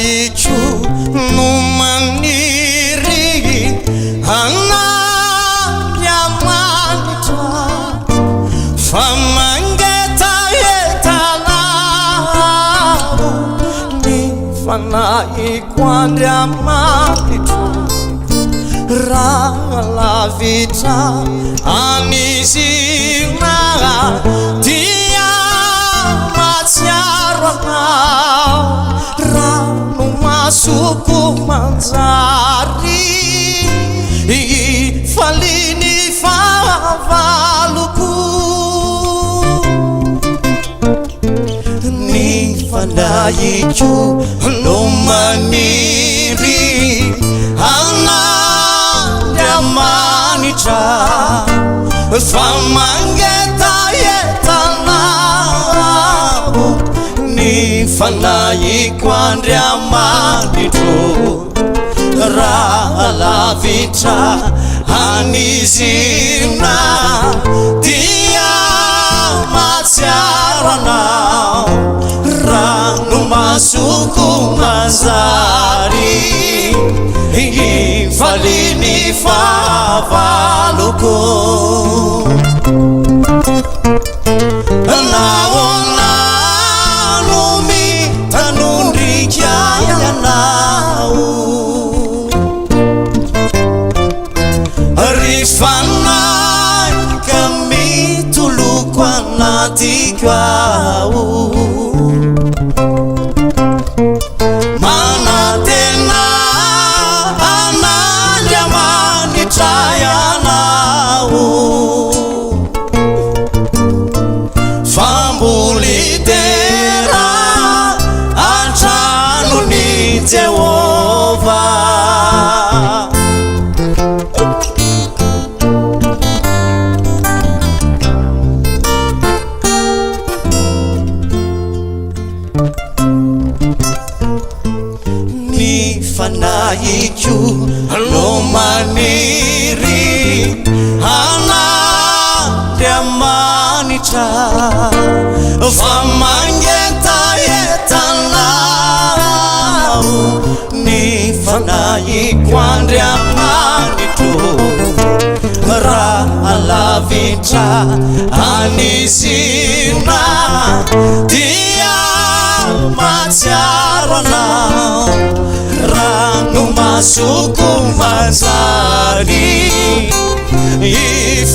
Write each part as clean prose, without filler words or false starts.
fanahiko no maniry anandriamanitra fa mangetaetanao ny fanahiko andriamanitra raha lavitra anizina dia matsiaro anao rano masoko manjary faliny fahavaloko ny fanahiko no maniry anandriamanitra fa mangetaetanao ny fanahiko andriamanitro raha lavitra anizina dia matsiaro anao rano masoko manjary faliny fahavaloko naonano mitanondrika ianao rifanahika mitoloko anatiko ao manatena anandriamanitra ianao fambolidera antranony Jehova ny fanahiko no maniry anandriamanitra fa mangetaetanao ny fanahiko andriamanitro raha lavitra anizina dia matsiaro anao rano masoko manjary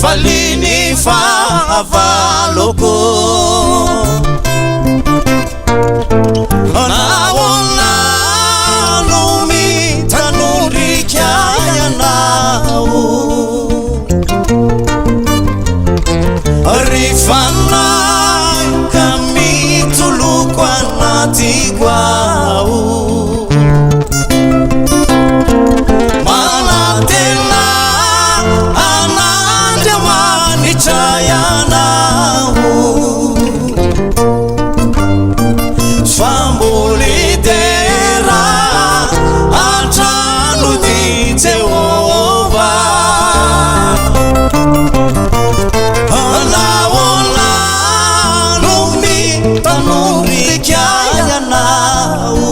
faliny fahavaloko naonano mitanondrika ianao rifanahika mitoloko anatiko ao manatena anandriamanitra ianao fambolidera antranony Jehova naonano mitanondrika ianao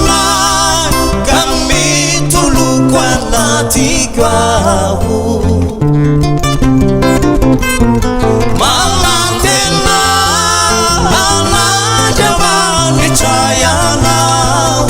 rifanahika mitoloko anatiko ao manatena anandriamanitra ianao